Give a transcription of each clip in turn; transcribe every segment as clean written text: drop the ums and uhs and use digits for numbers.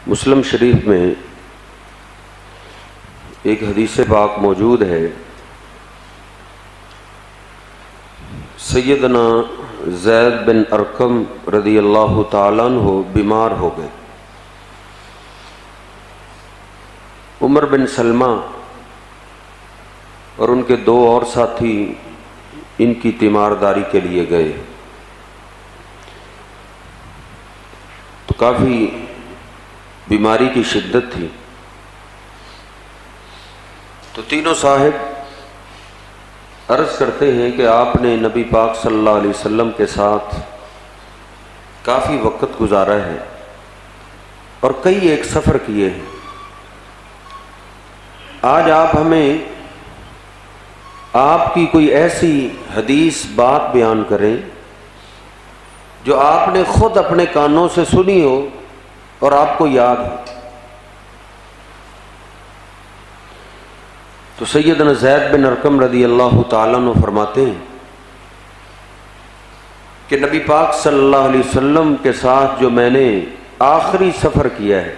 مسلم شریف میں ایک حدیث پاک موجود ہے، سیدنا زید بن ارقم رضی اللہ تعالیٰ عنہ بیمار ہو گئے۔ عمر بن سلمہ اور ان کے دو اور ساتھی ان کی تیمارداری کے لیے گئے تو کافی بیماری کی شدت تھی، تو تینوں صاحب عرض کرتے ہیں کہ آپ نے نبی پاک صلی اللہ علیہ وسلم کے ساتھ کافی وقت گزارا ہے اور کئی ایک سفر کیے ہیں، آج آپ ہمیں آپ کی کوئی ایسی حدیث بات بیان کریں جو آپ نے خود اپنے کانوں سے سنی ہو اور آپ کو یاد ہو۔ تو سیدنا زید بن ارقم رضی اللہ تعالیٰ عنہ فرماتے ہیں کہ نبی پاک صلی اللہ علیہ وسلم کے ساتھ جو میں نے آخری سفر کیا ہے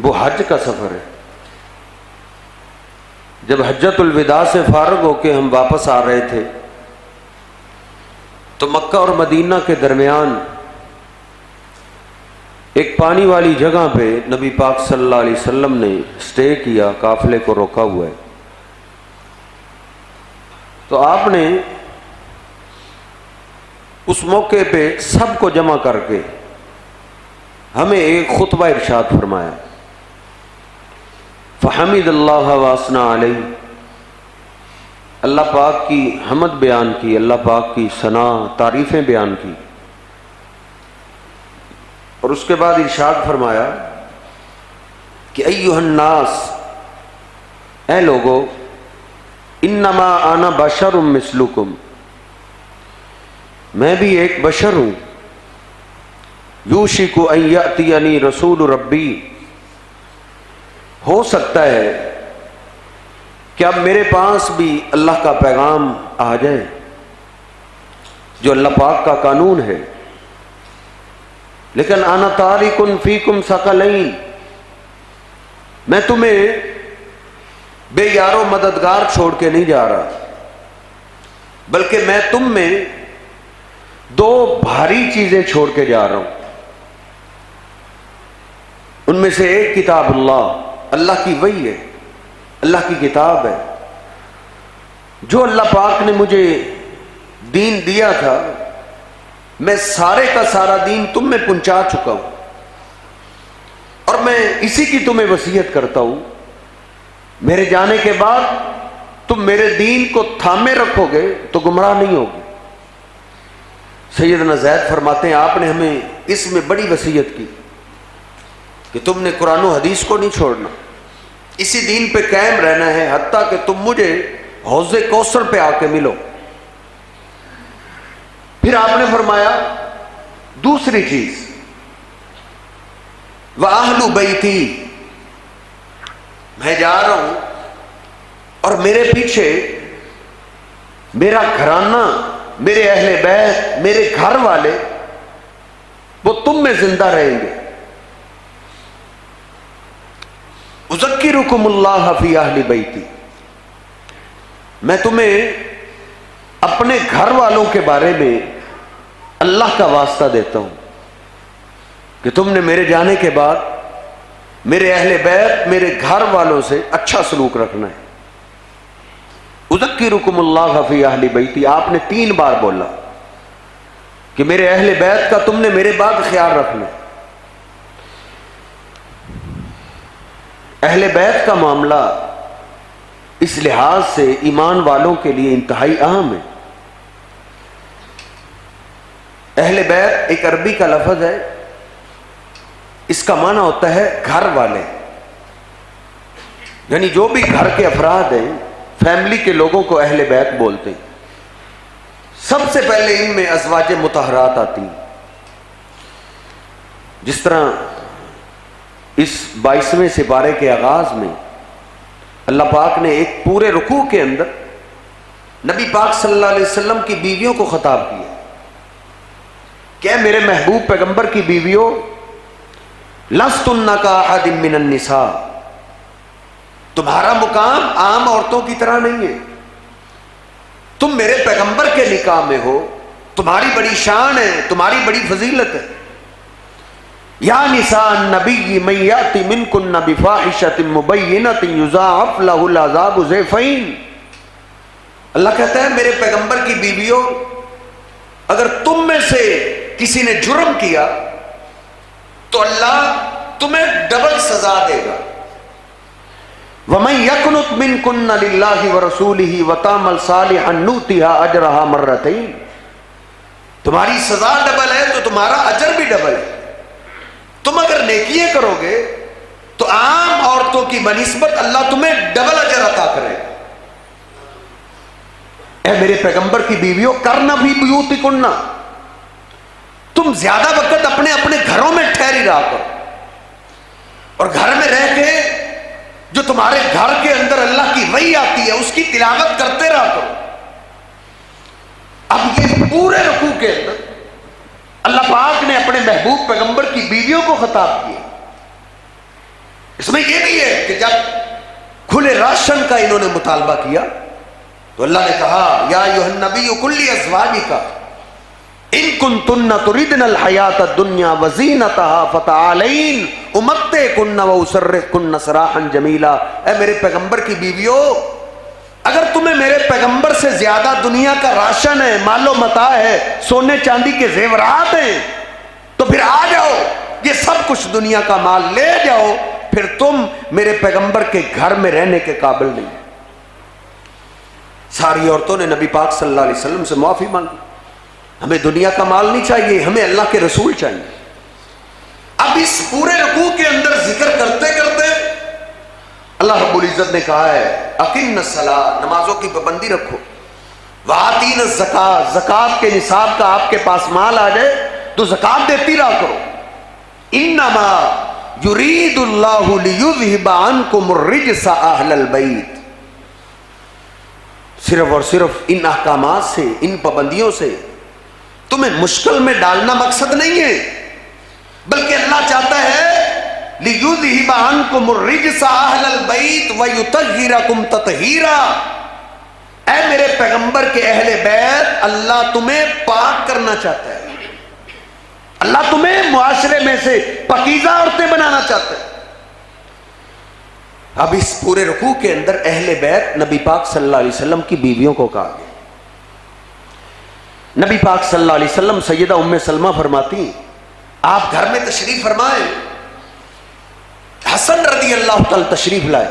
وہ حج کا سفر ہے۔ جب حجۃ الوداع سے فارغ ہو کے ہم واپس آ رہے تھے تو مکہ اور مدینہ کے درمیان ایک پانی والی جگہ پہ نبی پاک صلی اللہ علیہ وسلم نے اسٹے کیا، قافلے کو روکا ہوا ہے۔ تو آپ نے اس موقع پہ سب کو جمع کر کے ہمیں ایک خطبہ ارشاد فرمایا، فحمد اللہ واسنا علیہ، اللہ پاک کی حمد بیان کی، اللہ پاک کی ثنا تعریفیں بیان کی، اور اس کے بعد ارشاد فرمایا کہ ایھا الناس، اے لوگو، انما انا بشر مثلکم، میں بھی ایک بشر ہوں، یوشک ان یأتینی رسول ربی، ہو سکتا ہے کہ اب میرے پاس بھی اللہ کا پیغام آ جائے جو اللہ پاک کا قانون ہے، لیکن انا تارک فیکم ثقلین، میں تمہیں بے یار و مددگار چھوڑ کے نہیں جا رہا، بلکہ میں تم میں دو بھاری چیزیں چھوڑ کے جا رہا ہوں۔ ان میں سے ایک کتاب اللہ کی وحی ہے، اللہ کی کتاب ہے، جو اللہ پاک نے مجھے دین دیا تھا میں سارے کا سارا دین تم میں پہنچا چکا ہوں، اور میں اسی کی تمہیں وصیت کرتا ہوں، میرے جانے کے بعد تم میرے دین کو تھامے رکھو گے تو گمراہ نہیں ہوگے۔ سیدنا زید فرماتے ہیں آپ نے ہمیں اس میں بڑی وصیت کی کہ تم نے قرآن و حدیث کو نہیں چھوڑنا، اسی دین پہ قائم رہنا ہے حتیٰ کہ تم مجھے حوض کوثر پہ آ کے ملو۔ پھر آپ نے فرمایا دوسری چیز، وَأَهْلُ بَيْتِي، میں جا رہا ہوں اور میرے پیچھے میرا گھرانہ، میرے اہل بیت، میرے گھر والے وہ تم میں زندہ رہیں گے۔ اذکرکم اللہ فی اہل بیتی، میں تمہیں اپنے گھر والوں کے بارے میں اللہ کا واسطہ دیتا ہوں کہ تم نے میرے جانے کے بعد میرے اہل بیت، میرے گھر والوں سے اچھا سلوک رکھنا ہے۔ اذکرکم اللہ فی اہل بیتی، آپ نے 3 بار بولا کہ میرے اہل بیت کا تم نے میرے بعد خیال رکھنا ہے۔ اہل بیت کا معاملہ اس لحاظ سے ایمان والوں کے لیے انتہائی اہم ہے۔ اہل بیت ایک عربی کا لفظ ہے، اس کا معنی ہوتا ہے گھر والے، یعنی جو بھی گھر کے افراد ہیں، فیملی کے لوگوں کو اہل بیت بولتے ہیں۔ سب سے پہلے ان میں ازواج مطہرات آتی ہیں، جس طرح اس 22ویں سپارے کے آغاز میں اللہ پاک نے ایک پورے رکوع کے اندر نبی پاک صلی اللہ علیہ وسلم کی بیویوں کو خطاب کیا کہ میرے محبوب پیغمبر کی بیویوں، لستن کاحد من النساء، تمہارا مقام عام عورتوں کی طرح نہیں ہے، تم میرے پیغمبر کے نکاح میں ہو، تمہاری بڑی شان ہے، تمہاری بڑی فضیلت ہے۔ یا نساء النبی من یأتی منکن بفاحشۃ مبینۃ یضاعف لہ العذاب ضعفین۔ اللہ کہتا ہے میرے پیغمبر کی بیویوں، اگر تم میں سے کسی نے جرم کیا تو اللہ تمہیں ڈبل سزا دے گا۔ وَمَن يَقْنُتْ مِنكُنَّ لِلَّهِ وَرَسُولِهِ وَتَعْمَلْ صَالِحًا نُؤْتِهَا أَجْرَهَا مَرَّتَيْنِ، تمہاری سزا ڈبل ہے تو تمہارا اجر بھی ڈبل ہے۔ تم اگر نیکیاں کرو گے تو عام عورتوں کی بنسبت اللہ تمہیں ڈبل اجر عطا کرے گا۔ اے میرے پیغمبر کی بیویوں، کرنا بھی بیوتکن، تم زیادہ وقت اپنے اپنے گھروں میں ٹھہری رہا کرو، اور گھر میں رہ کے جو تمہارے گھر کے اندر اللہ کی وحی آتی ہے اس کی تلاوت کرتے رہا کرو۔ اب یہ پورے رکوع کے اندر اللہ پاک نے اپنے محبوب پیغمبر کی بیویوں کو خطاب کیا۔ اس میں یہ بھی ہے کہ جب کھلے راشن کا انہوں نے مطالبہ کیا تو اللہ نے کہا یا ایھا النبی قل لازواجک ان کنتن تردن الحیاۃ الدنیا وزینتها فتعالین امتعکن واسرحکن سراحا جمیلا۔ اے میرے پیغمبر کی بیویوں، اگر تمہیں میرے پیغمبر سے زیادہ دنیا کا راشن ہے، مال و متاع ہے، سونے چاندی کے زیورات ہیں، تو پھر آ جاؤ، یہ سب کچھ دنیا کا مال لے جاؤ، پھر تم میرے پیغمبر کے گھر میں رہنے کے قابل نہیں۔ ساری عورتوں نے نبی پاک صلی اللہ علیہ وسلم سے معافی مانگی، ہمیں دنیا کا مال نہیں چاہیے، ہمیں اللہ کے رسول چاہیے۔ اب اس پورے رکوع کے اندر ذکر کرتے کرتے اللہ رب العزت نے کہا ہے اقیمنا الصلاۃ، نمازوں کی پابندی رکھو، وآتینا الزکاۃ، زکوٰۃ کے نصاب کا آپ کے پاس مال آ جائے تو زکوٰۃ دیتی رہا کرو۔ انما یرید اللہ لیذھب عنکم الرجس اہل البیت، صرف اور صرف ان احکامات سے، ان پابندیوں سے تمہیں مشکل میں ڈالنا مقصد نہیں ہے، بلکہ اللہ چاہتا ہے لِيُذْهِبَ عَنْكُمُ الرِّجْسَ أَهْلَ الْبَيْتِ وَيُطَهِّرَكُمْ تَطْهِيرًا۔ اے میرے پیغمبر کے اہل بیت، اللہ تمہیں پاک کرنا چاہتا ہے، اللہ تمہیں معاشرے میں سے پاکیزہ عورتیں بنانا چاہتا ہے۔ اب اس پورے رکوع کے اندر اہل بیت نبی پاک صلی اللہ علیہ وسلم کی بیویوں کو کہا گیا۔ نبی پاک صلی اللہ علیہ وسلم سیدہ ام سلمہ فرماتی آپ گھر میں تشریف فرمائے، حسن رضی اللہ تعالی تشریف لائے،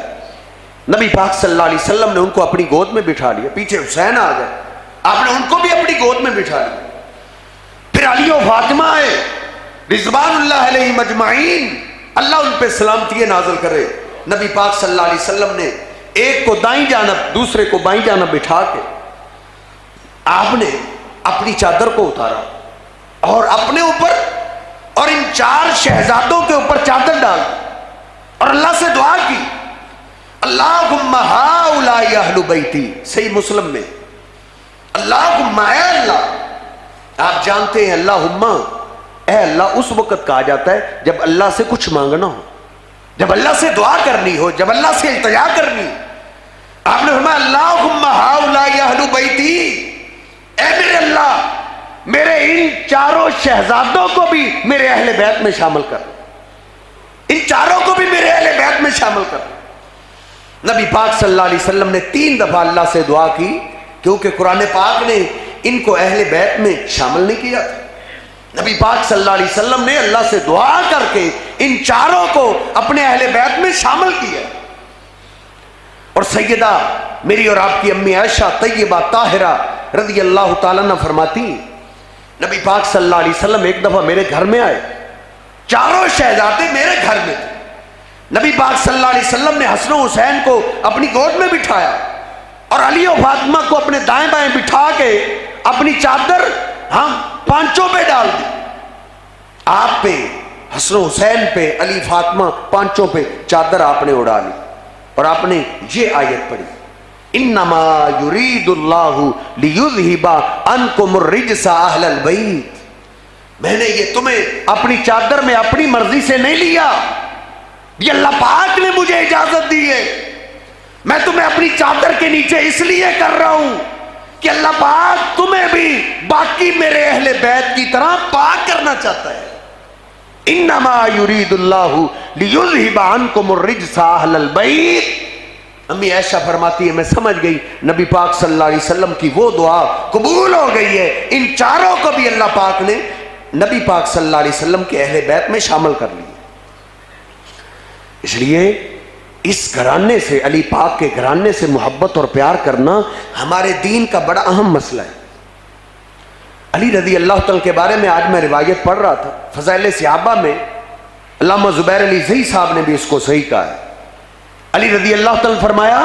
نبی پاک صلی اللہ علیہ وسلم نے ان کو اپنی گود میں بٹھا لیا، پیچھے حسین آ گئے، آپ نے ان کو بھی اپنی گود میں بٹھا لیا، پھر علی و فاطمہ آئے رضوان اللہ علیہ مجمعین، اللہ ان پہ سلامتی نازل کرے۔ نبی پاک صلی اللہ علیہ وسلم نے ایک کو دائیں جانب دوسرے کو بائیں جانب بٹھا کے آپ نے اپنی چادر کو اتارا اور اپنے اوپر اور ان چار شہزادوں کے اوپر چادر ڈال اور اللہ سے دعا کی، اللہم ہؤلاء اہل بیتی، صحیح مسلم میں اللہم، اے اللہ، آپ جانتے ہیں اللہم اے اللہ اس وقت کہا جاتا ہے جب اللہ سے کچھ مانگنا ہو، جب اللہ سے دعا کرنی ہو، جب اللہ سے التجا کرنی۔ آپ نے فرمایا اللہم ہؤلاء اہل بیتی، اے میرے اللہ میرے ان چاروں شہزادوں کو بھی میرے اہل بیت میں شامل کر، ان چاروں کو بھی میرے اہل بیت میں شامل کر۔ نبی پاک صلی اللہ علیہ وسلم نے 3 دفعہ اللہ سے دعا کی، کیونکہ قرآن پاک نے ان کو اہل بیت میں شامل نہیں کیا تھا۔ نبی پاک صلی اللہ علیہ وسلم نے اللہ سے دعا کر کے ان چاروں کو اپنے اہل بیت میں شامل کیا۔ اور سیدہ میری اور آپ کی امی عائشہ طیبہ طاہرہ رضی اللہ تعالیٰ عنہ فرماتی نبی پاک صلی اللہ علیہ وسلم ایک دفعہ میرے گھر میں آئے، چاروں شہزادے میرے گھر میں تھے، نبی پاک صلی اللہ علیہ وسلم نے حسن و حسین کو اپنی گود میں بٹھایا اور علی و فاطمہ کو اپنے دائیں بائیں بٹھا کے اپنی چادر ہم پانچوں پہ ڈال دی، آپ پہ، حسن و حسین پہ، علی فاطمہ پانچوں پہ چادر آپ نے اڑا لی، اور آپ نے یہ آیت پڑھی انما یرید اللہ لیذھب عنکم الرجس اہل البیت میں نے یہ تمہیں اپنی چادر میں اپنی مرضی سے نہیں لیا، یہ اللہ پاک نے مجھے اجازت دی ہے. میں تمہیں اپنی چادر کے نیچے اس لیے کر رہا ہوں کہ اللہ پاک تمہیں بھی باقی میرے اہل بیت کی طرح پاک کرنا چاہتا ہے. انما یرید اللہ لیذھب عنکم الرجس اہل البیت. امی عائشہ فرماتی ہے میں سمجھ گئی نبی پاک صلی اللہ علیہ وسلم کی وہ دعا قبول ہو گئی ہے. ان چاروں کو بھی اللہ پاک نے نبی پاک صلی اللہ علیہ وسلم کے اہل بیت میں شامل کر لیا. اس لیے اس گھرانے سے، علی پاک کے گھرانے سے محبت اور پیار کرنا ہمارے دین کا بڑا اہم مسئلہ ہے. علی رضی اللہ تعالیٰ کے بارے میں آج میں روایت پڑھ رہا تھا، فضائل صحابہ میں علامہ زبیر علی زئی صاحب نے بھی اس کو صحیح کہا ہے. علی رضی اللہ تعالیٰ فرمایا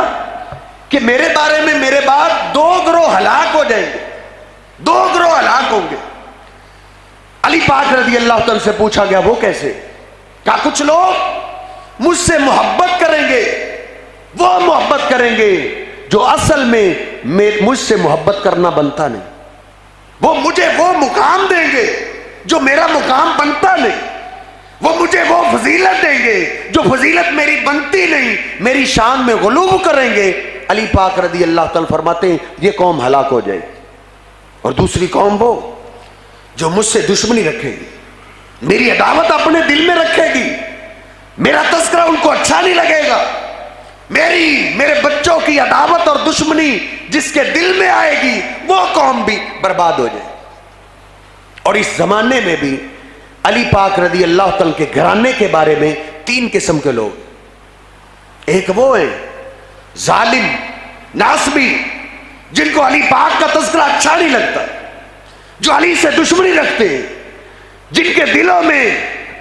کہ میرے بارے میں میرے بعد 2 گروہ ہلاک ہو جائیں گے، 2 گروہ ہلاک ہوں گے. علی پاک رضی اللہ تعالیٰ سے پوچھا گیا وہ کیسے؟ کہا کچھ لوگ مجھ سے محبت کریں گے، وہ محبت کریں گے جو اصل میں مجھ سے محبت کرنا بنتا نہیں. وہ مجھے وہ مقام دیں گے جو میرا مقام بنتا نہیں. وہ مجھے وہ فضیلت دیں گے جو فضیلت میری بنتی نہیں، میری شان میں غلو کریں گے. علی پاک رضی اللہ تعالیٰ فرماتے ہیں یہ قوم ہلاک ہو جائے. اور دوسری قوم وہ جو مجھ سے دشمنی رکھے گی، میری عداوت اپنے دل میں رکھے گی، میرا تذکرہ ان کو اچھا نہیں لگے گا، میرے بچوں کی عداوت اور دشمنی جس کے دل میں آئے گی وہ قوم بھی برباد ہو جائے. اور اس زمانے میں بھی علی پاک رضی اللہ تعالیٰ کے گھرانے کے بارے میں 3 قسم کے لوگ. ایک وہ ہیں ظالم ناسبی جن کو علی پاک کا تذکرہ اچھا نہیں لگتا، جو علی سے دشمنی رکھتے ہیں، جن کے دلوں میں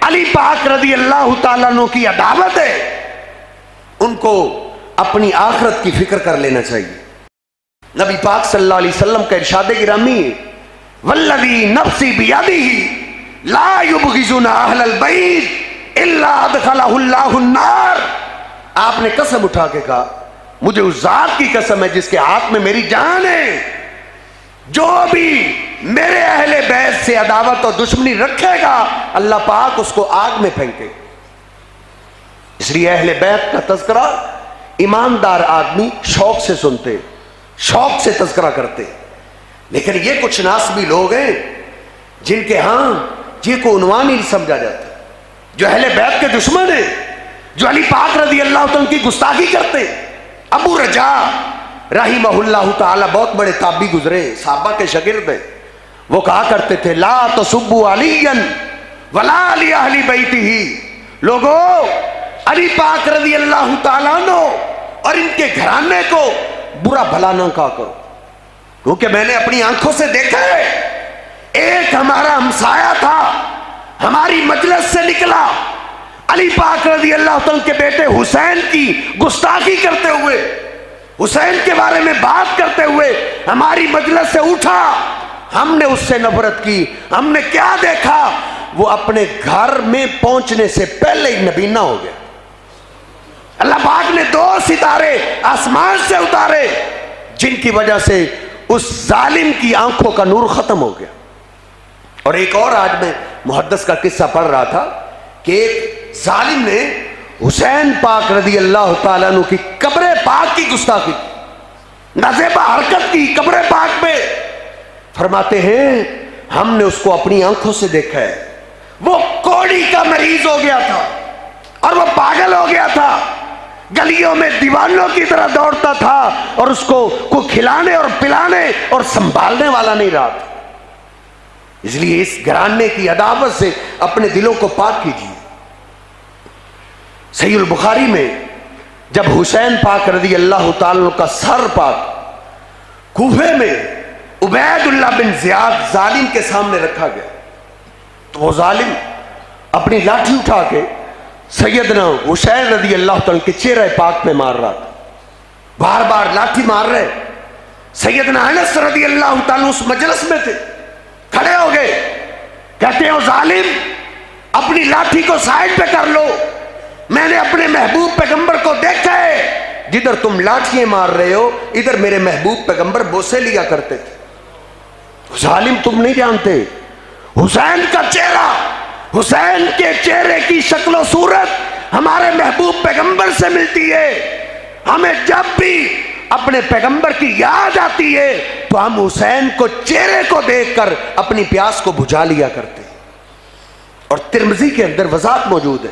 علی پاک رضی اللہ تعالیٰ عنہ کی عداوت ہے. ان کو اپنی آخرت کی فکر کر لینا چاہیے. نبی پاک صلی اللہ علیہ وسلم کا ارشاد گرامی ہے والذی نفسی بیدہ لا یبغضنا اہل البیت الا ادخلہ اللہ النار. آپ نے قسم اٹھا کے کہا مجھے اس ذات کی قسم ہے جس کے ہاتھ میں میری جان ہے، جو بھی میرے اہل بیت سے عداوت اور دشمنی رکھے گا اللہ پاک اس کو آگ میں پھینکے. اس لیے اہل بیت کا تذکرہ ایماندار آدمی شوق سے سنتے، شوق سے تذکرہ کرتے. لیکن یہ کچھ ناسبی لوگ ہیں جن کے ہاں یہ کو عنوان ہی نہیں سمجھا جاتا، جو اہل بیت کے دشمن ہیں، جو علی پاک رضی اللہ عنہ کی گستاخی کرتے. ابو رجا رحمہ اللہ تعالی بہت بڑے تابعی گزرے، صحابہ کے شاگرد ہیں. وہ کہا کرتے تھے لا تسبوا علیا ولا علی اہل بیتہ. لوگوں علی پاک رضی اللہ تعالیٰ عنہ اور ان کے گھرانے کو برا بھلا نہ کہا کرو، کیونکہ میں نے اپنی آنکھوں سے دیکھا ہے. ایک ہمارا ہمسایہ تھا، ہماری مجلس سے نکلا، علی پاک رضی اللہ تعالیٰ کے بیٹے حسین کی گستاخی کرتے ہوئے، حسین کے بارے میں بات کرتے ہوئے ہماری مجلس سے اٹھا. ہم نے اس سے نفرت کی. ہم نے کیا دیکھا؟ وہ اپنے گھر میں پہنچنے سے پہلے ہی نبینا ہو گیا. اللہ پاک نے 2 ستارے آسمان سے اتارے جن کی وجہ سے اس ظالم کی آنکھوں کا نور ختم ہو گیا. اور ایک اور آج میں محدث کا قصہ پڑھ رہا تھا کہ ایک ظالم نے حسین پاک رضی اللہ تعالیٰ عنہ کی قبر پاک کی گستاخی کی، نازیبہ حرکت کی قبر پاک پہ. فرماتے ہیں ہم نے اس کو اپنی آنکھوں سے دیکھا ہے. وہ کوڑی کا مریض ہو گیا تھا اور وہ پاگل ہو گیا تھا، گلیوں میں دیوانوں کی طرح دوڑتا تھا اور اس کو کوئی کھلانے اور پلانے اور سنبھالنے والا نہیں رہا تھا. اس لیے اس گھرانے کی عداوت سے اپنے دلوں کو پاک کیجیے. صحیح البخاری میں جب حسین پاک رضی اللہ تعالیٰ کا سر پاک کوفے میں عبید اللہ بن زیاد ظالم کے سامنے رکھا گیا تو وہ ظالم اپنی لاٹھی اٹھا کے سیدنا حسین رضی اللہ تعالیٰ کے چہرے پاک پہ مار رہا تھا. بار بار لاٹھی مار رہے. سیدنا انس رضی اللہ تعالیٰ اس مجلس میں تھے، کھڑے ہو گئے، کہتے ہیں ظالم اپنی لاٹھی کو سائڈ پہ کر لو، میں نے اپنے محبوب پیغمبر کو دیکھا ہے، جدھر تم لاٹھیاں مار رہے ہو ادھر میرے محبوب پیغمبر بوسے لیا کرتے تھے. ظالم تم نہیں جانتے حسین کا چہرہ، حسین کے چہرے کی شکل و صورت ہمارے محبوب پیغمبر سے ملتی ہے. ہمیں جب بھی اپنے پیغمبر کی یاد آتی ہے تو ہم حسین کو چہرے کو دیکھ کر اپنی پیاس کو بجھا لیا کرتے. اور ترمذی کے اندر وضاحت موجود ہے.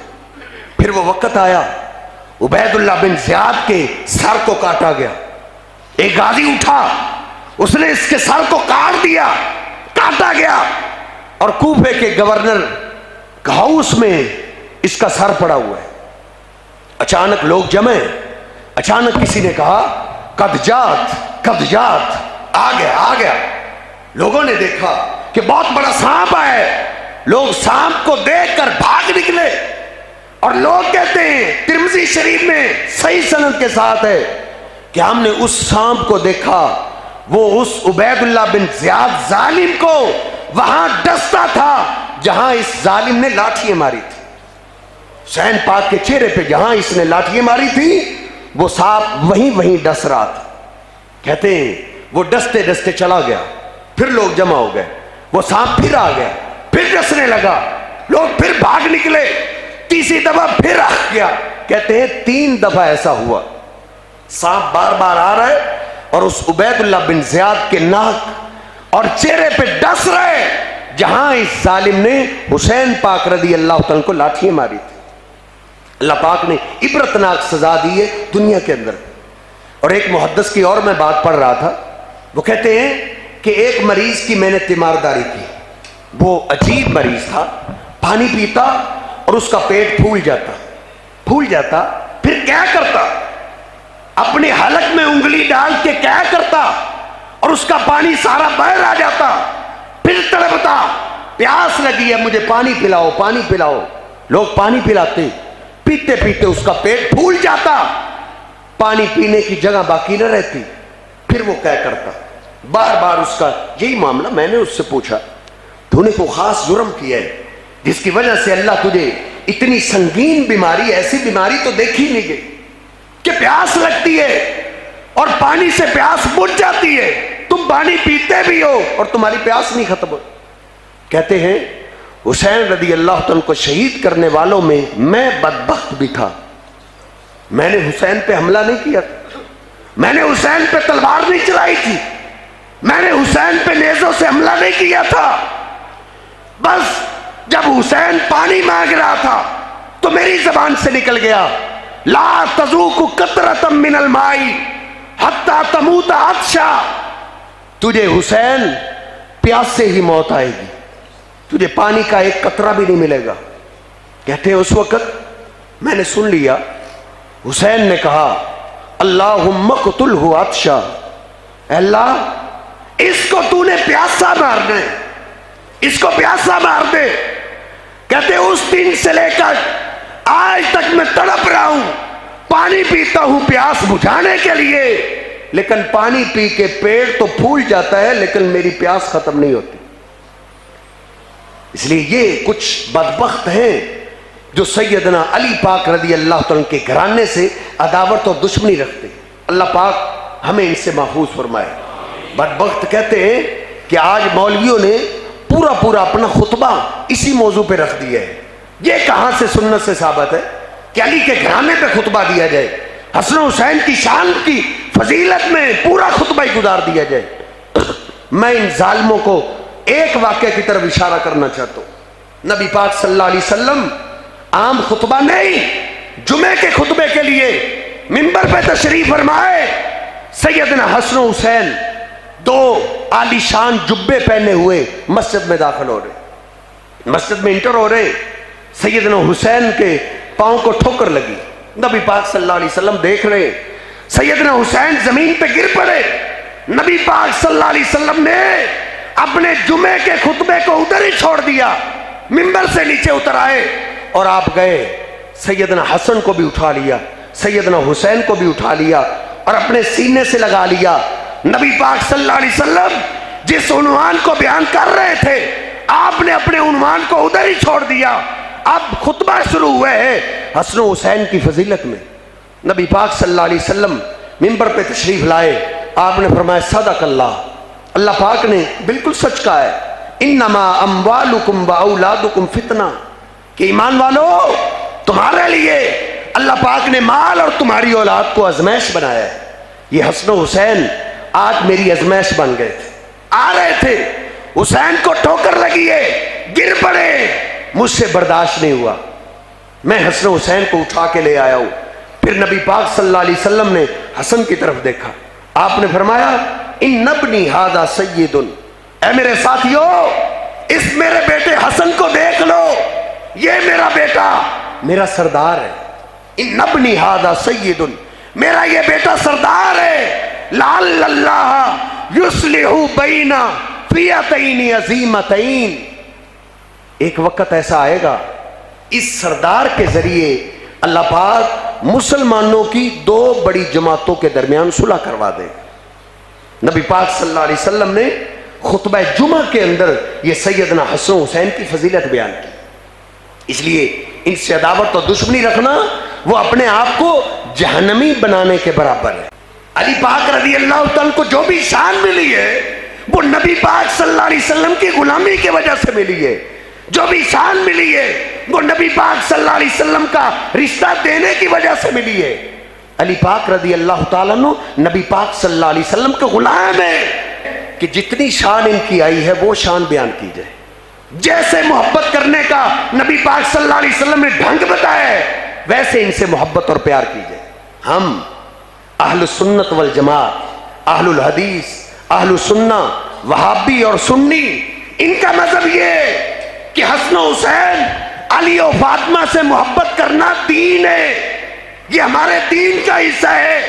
پھر وہ وقت آیا عبید اللہ بن زیاد کے سر کو کاٹا گیا. ایک غازی اٹھا، اس نے اس کے سر کو کاٹ دیا، کاٹا گیا، اور کوفے کے گورنر ہاؤس میں اس کا سر پڑا ہوا ہے. اچانک لوگ جمع، اچانک کسی نے کہا قد جات، آ گیا. لوگوں نے دیکھا کہ بہت بڑا سانپ آیا ہے. لوگ سانپ کو دیکھ کر بھاگ نکلے، اور لوگ کہتے ہیں ترمذی شریف میں صحیح سند کے ساتھ ہے کہ ہم نے اس سانپ کو دیکھا، وہ اس عبید اللہ بن زیاد ظالم کو وہاں ڈستا تھا جہاں اس ظالم نے لاٹھیاں ماری تھی. حسین پاک کے چہرے پہ جہاں اس نے لاٹھیاں ماری تھی وہ سانپ وہیں ڈس رہا تھا. کہتے ہیں وہ ڈستے ڈستے چلا گیا. پھر لوگ جمع ہو گئے، وہ سانپ پھر آ گیا، پھر ڈسنے لگا، لوگ پھر بھاگ نکلے. تیسری دفعہ پھر آ گیا. کہتے ہیں 3 دفعہ ایسا ہوا. سانپ بار بار آ رہا ہے اور اس عبید اللہ بن زیاد کے ناک اور چہرے پہ ڈس رہے جہاں اس ظالم نے حسین پاک رضی اللہ تعالیٰ کو لاٹھیاں ماری تھی. اللہ پاک نے عبرتناک سزا دی ہے دنیا کے اندر. اور ایک محدث کی اور میں بات پڑھ رہا تھا، وہ کہتے ہیں کہ ایک مریض کی میں نے تیمارداری کی. وہ عجیب مریض تھا، پانی پیتا اور اس کا پیٹ پھول جاتا. پھر کیا کرتا؟ اپنے حلق میں انگلی ڈال کے کیا کرتا اور اس کا پانی سارا باہر آ جاتا. پھر تڑپتا، پیاس لگی ہے مجھے پانی پلاؤ. لوگ پانی پلاتے، پیتے پیتے اس کا پیٹ پھول جاتا، پانی پینے کی جگہ باقی نہ رہتی. پھر وہ کیا کرتا؟ بار بار اس کا یہی معاملہ. میں نے اس سے پوچھا تو نے کوئی خاص جرم کیا ہے جس کی وجہ سے اللہ تجھے اتنی سنگین بیماری، ایسی بیماری تو دیکھی نہیں گئی کہ پیاس لگتی ہے اور پانی سے پیاس بجھ جاتی ہے، تم پانی پیتے بھی ہو اور تمہاری پیاس نہیں ختم ہو. کہتے ہیں حسین رضی اللہ عنہ کو شہید کرنے والوں میں بدبخت بھی تھا. میں نے حسین پہ حملہ نہیں کیا تھا، میں نے حسین پہ تلوار نہیں چلائی تھی، میں نے حسین پہ نیزوں سے حملہ نہیں کیا تھا. بس جب حسین پانی مانگ رہا تھا تو میری زبان سے نکل گیا لا تذوق قطرة من الماء حتى تموت عطشا. تجھے حسین پیاس سے ہی موت آئے گی، تجھے پانی کا ایک قطرہ بھی نہیں ملے گا. کہتے ہیں اس وقت میں نے سن لیا حسین نے کہا اللہم اقتلہ عطشا، اللہ اس کو تو نے پیاسا مارنا ہے، اس کو پیاسا مار دے. کہتے ہیں اس دن سے لے کر آج تک میں تڑپ رہا ہوں، پانی پیتا ہوں پیاس بجھانے کے لیے، لیکن پانی پی کے پیٹ تو پھول جاتا ہے لیکن میری پیاس ختم نہیں ہوتی. اس لیے یہ کچھ بدبخت ہیں جو سیدنا علی پاک رضی اللہ عنہ کے گھرانے سے عداوت اور دشمنی رکھتے. اللہ پاک ہمیں ان سے محفوظ فرمائے. بدبخت کہتے ہیں کہ آج مولویوں نے پورا اپنا خطبہ اسی موضوع پہ رکھ دیا ہے. یہ کہاں سے سنت سے ثابت ہے کہ علی کے گھرانے پہ خطبہ دیا جائے، حسن حسین کی شان کی فضیلت میں پورا خطبہ ہی گزار دیا جائے؟ میں ان ظالموں کو ایک واقعہ کی طرف اشارہ کرنا چاہتا ہوں. نبی پاک صلی اللہ علیہ وسلم عام خطبہ نہیں، جمعے کے خطبے کے لیے منبر پہ تشریف فرمائے. سیدنا حسن حسین 2 عالی شان جبے پہنے ہوئے مسجد میں داخل ہو رہے، مسجد میں انٹر ہو رہے. سیدنا حسین کے پاؤں کو ٹھوکر لگی. نبی پاک صلی اللہ علیہ وسلم دیکھ رہے، سیدنا حسین زمین پہ گر پڑے. نبی پاک صلی اللہ علیہ وسلم نے اپنے جمعے کے خطبے کو ادھر ہی چھوڑ دیا، منبر سے نیچے اتر آئے اور آپ گئے. سیدنا حسن کو بھی اٹھا لیا، سیدنا حسین کو بھی اٹھا لیا اور اپنے سینے سے لگا لیا. نبی پاک صلی اللہ علیہ وسلم جس عنوان کو بیان کر رہے تھے آپ نے اپنے عنوان کو ادھر ہی چھوڑ دیا. اب خطبہ شروع ہوئے ہے حسن و حسین کی فضیلت میں. نبی پاک صلی اللہ علیہ وسلم منبر پہ تشریف لائے. آپ نے فرمایا صدق اللہ، اللہ پاک نے بالکل سچ کہا ہے. انما اموالکم و اولادکم فتنہ، کہ ایمان والو تمہارے لیے اللہ پاک نے مال اور تمہاری اولاد کو ازمائش بنایا ہے۔ یہ حسن و حسین آج میری ازمائش بن گئے تھے، آ رہے تھے، حسین کو ٹھوکر لگی ہے، گر پڑے، مجھ سے برداشت نہیں ہوا، میں حسن و حسین کو اٹھا کے لے آیا ہوں۔ پھر نبی پاک صلی اللہ علیہ وسلم نے حسن کی طرف دیکھا، آپ نے فرمایا ان ابنی ھذا سید، اے میرے ساتھیو اس میرے بیٹے حسن کو دیکھ لو، یہ میرا بیٹا میرا سردار ہے۔ ان ابنی ھذا سید، میرا یہ بیٹا سردار ہے۔ لعل اللہ یصلح بین فئتین عظیمتین، ایک وقت ایسا آئے گا اس سردار کے ذریعے اللہ پاک مسلمانوں کی دو بڑی جماعتوں کے درمیان صلح کروا دے۔ نبی پاک صلی اللہ علیہ وسلم نے خطبہ جمعہ کے اندر یہ سیدنا حسن و حسین کی فضیلت بیان کی۔ اس لیے ان سے عداوت اور دشمنی رکھنا وہ اپنے آپ کو جہنمی بنانے کے برابر ہے۔ علی پاک رضی اللہ تعالیٰ کو جو بھی شان ملی ہے وہ نبی پاک صلی اللہ علیہ وسلم کی غلامی کی وجہ سے ملی ہے، جو بھی شان ملی ہے وہ نبی پاک صلی اللہ علیہ وسلم کا رشتہ دینے کی وجہ سے ملی ہے۔ علی پاک رضی اللہ تعالیٰ نبی پاک صلی اللہ علیہ وسلم کے غلام ہیں، کہ جتنی شان ان کی آئی ہے وہ شان بیان کی جائے۔ جیسے محبت کرنے کا نبی پاک صلی اللہ علیہ وسلم نے ڈھنگ بتایا ہے ویسے ان سے محبت اور پیار کی جائے۔ ہم اہل سنت والجماعت، اہل الحدیث، اہل سنہ، وہابی اور سنی، ان کا مذہب یہ ہے کہ حسن و حسین، علی و فاطمہ سے محبت کرنا دین ہے، یہ ہمارے دین کا حصہ ہے،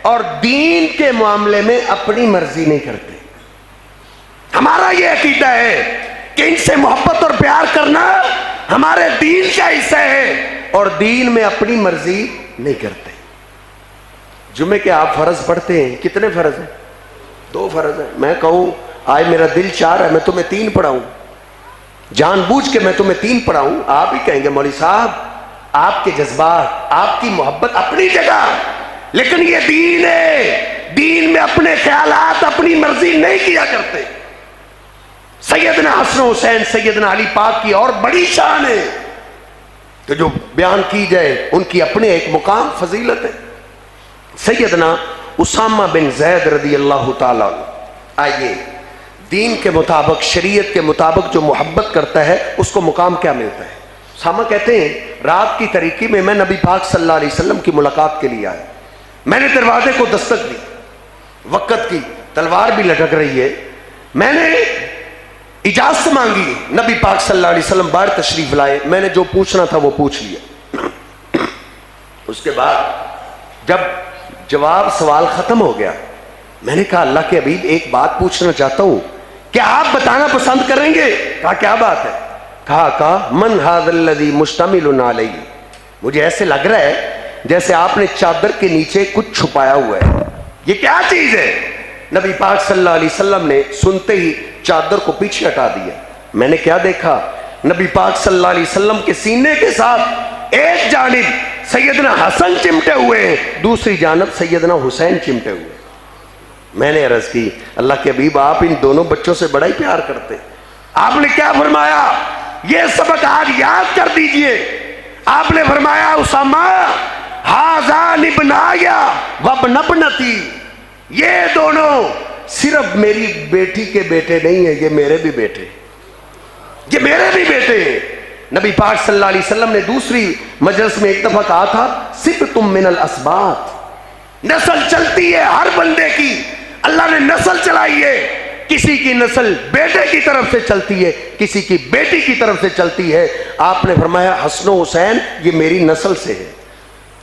اور دین کے معاملے میں اپنی مرضی نہیں کرتے۔ ہمارا یہ عقیدہ ہے کہ ان سے محبت اور پیار کرنا ہمارے دین کا حصہ ہے، اور دین میں اپنی مرضی نہیں کرتے۔ جمعے کے آپ فرض پڑھتے ہیں، کتنے فرض ہیں؟ 2 فرض ہیں۔ میں کہوں آج میرا دل چاہ رہا ہے میں تمہیں 3 پڑھاؤں، جان بوجھ کے میں تمہیں 3 پڑھاؤں، آپ ہی کہیں گے مولوی صاحب آپ کے جذبات، آپ کی محبت اپنی جگہ، لیکن یہ دین ہے، دین میں اپنے خیالات اپنی مرضی نہیں کیا کرتے۔ سیدنا حسن و حسین سیدنا علی پاک کی اور بڑی شان ہے کہ جو بیان کی جائے، ان کی اپنے ایک مقام فضیلت ہے۔ سیدنا اسامہ بن زید رضی اللہ تعالیٰ، آئیے دین کے مطابق، شریعت کے مطابق جو محبت کرتا ہے اس کو مقام کیا ملتا ہے؟ اسامہ کہتے ہیں رات کی تاریکی میں میں نبی پاک صلی اللہ علیہ وسلم کی ملاقات کے لیے آیا، میں نے دروازے کو دستک دی، وقت کی تلوار بھی لٹک رہی ہے، میں نے اجازت مانگی، نبی پاک صلی اللہ علیہ وسلم باہر تشریف لائے، میں نے جو پوچھنا تھا وہ پوچھ لیا۔ اس کے بعد جب جواب سوال ختم ہو گیا، میں نے کہا اللہ کے حبیب ایک بات پوچھنا چاہتا ہوں، کیا آپ بتانا پسند کریں گے؟ کہا کیا بات ہے؟ کہا من ھذا الذی مشتمل علیہ، مجھے ایسے لگ رہا ہے جیسے آپ نے چادر کے نیچے کچھ چھپایا ہوا ہے، یہ کیا چیز ہے؟ نبی پاک صلی اللہ علیہ وسلم نے سنتے ہی چادر کو پیچھے ہٹا دیا۔ میں نے کیا دیکھا؟ نبی پاک صلی اللہ علیہ وسلم کے سینے کے ساتھ ایک جانب سیدنا حسن چمٹے ہوئے ہیں، دوسری جانب سیدنا حسین چمٹے ہوئے۔ میں نے عرض کی اللہ کے حبیب آپ ان دونوں بچوں سے بڑا ہی پیار کرتے، آپ نے کیا فرمایا؟ یہ سبق آج یاد کر دیجئے۔ آپ نے فرمایا اسامہ ھذان ابنایا وابن ابنتی، یہ دونوں صرف میری بیٹی کے بیٹے نہیں ہیں، یہ میرے بھی بیٹے، یہ میرے بھی بیٹے ہیں۔ نبی پاک صلی اللہ علیہ وسلم نے دوسری مجلس میں ایک دفعہ کہا تھا سبتم من الاسباط، نسل چلتی ہے ہر بندے کی، اللہ نے نسل چلائی ہے، کسی کی نسل بیٹے کی طرف سے چلتی ہے، کسی کی بیٹی کی طرف سے چلتی ہے۔ آپ نے فرمایا حسن و حسین یہ میری نسل سے ہے،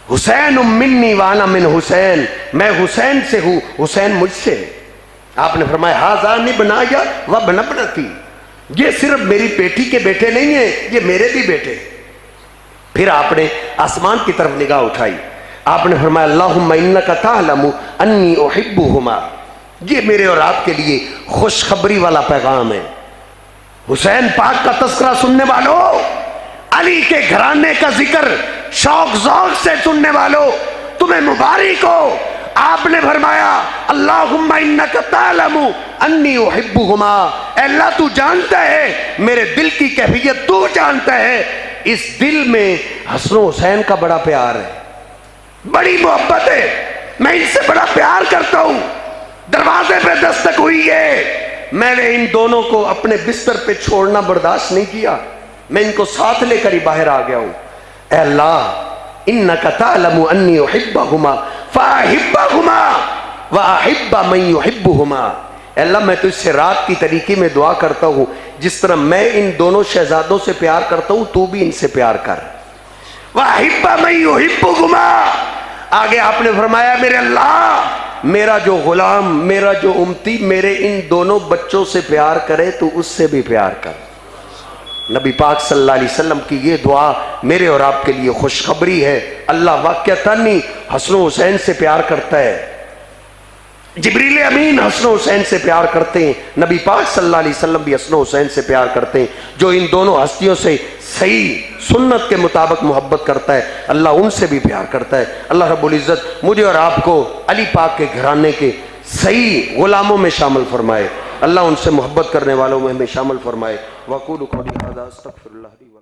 حسین منی وانا من حسین، میں حسین سے ہوں، حسین مجھ سے ہے۔ آپ نے فرمایا ھذان ابنایا وابن ابنتی، یہ صرف میری بیٹی کے بیٹے نہیں ہیں، یہ میرے بھی بیٹے ہیں۔ پھر آپ نے آسمان کی طرف نگاہ اٹھائی، آپ نے فرمایا اللہم انک تعلم انی احبہما، یہ میرے اور آپ کے لیے خوشخبری والا پیغام ہے۔ حسین پاک کا تذکرہ سننے والوں، علی کے گھرانے کا ذکر شوق ذوق سے سننے والوں، تمہیں مبارک ہو، آپ نے فرمایا اللہم انکا تعلم انی احبہما، اے اللہ تو جانتا ہے میرے دل کی کیفیت، تو جانتا ہے اس دل میں حسن و حسین کا بڑا پیار ہے، بڑی محبت ہے، میں ان سے بڑا پیار کرتا ہوں۔ دروازے پہ دستک ہوئی ہے، میں نے ان دونوں کو اپنے بستر پہ چھوڑنا برداشت نہیں کیا، میں ان کو ساتھ لے کر ہی باہر آ گیا ہوں۔ اے اللہ انکا تعلم انی احبہما فاحبہما واحب من یحبہما، اے اللہ میں تجھ سے رات کی طریقے میں دعا کرتا ہوں، جس طرح میں ان دونوں شہزادوں سے پیار کرتا ہوں تو بھی ان سے پیار کر۔ واحب من یحبہما، آگے آپ نے فرمایا میرے اللہ میرا جو غلام، میرا جو امتی میرے ان دونوں بچوں سے پیار کرے تو اس سے بھی پیار کر۔ نبی پاک صلی اللہ علیہ وسلم کی یہ دعا میرے اور آپ کے لیے خوشخبری ہے، اللہ واقعتاً حسن و حسین سے پیار کرتا ہے، جبریل امین حسن و حسین سے پیار کرتے ہیں، نبی پاک صلی اللہ علیہ وسلم بھی حسن و حسین سے پیار کرتے ہیں۔ جو ان دونوں ہستیوں سے صحیح سنت کے مطابق محبت کرتا ہے اللہ ان سے بھی پیار کرتا ہے۔ اللہ رب العزت مجھے اور آپ کو علی پاک کے گھرانے کے صحیح غلاموں میں شامل فرمائے، اللہ ان سے محبت کرنے والوں میں ہمیں شامل فرمائے۔ وَقُولُوا قَوْلِي هَٰذَا أَسْتَغْفِرُ اللَّهَ لِي وَلَكُمْ۔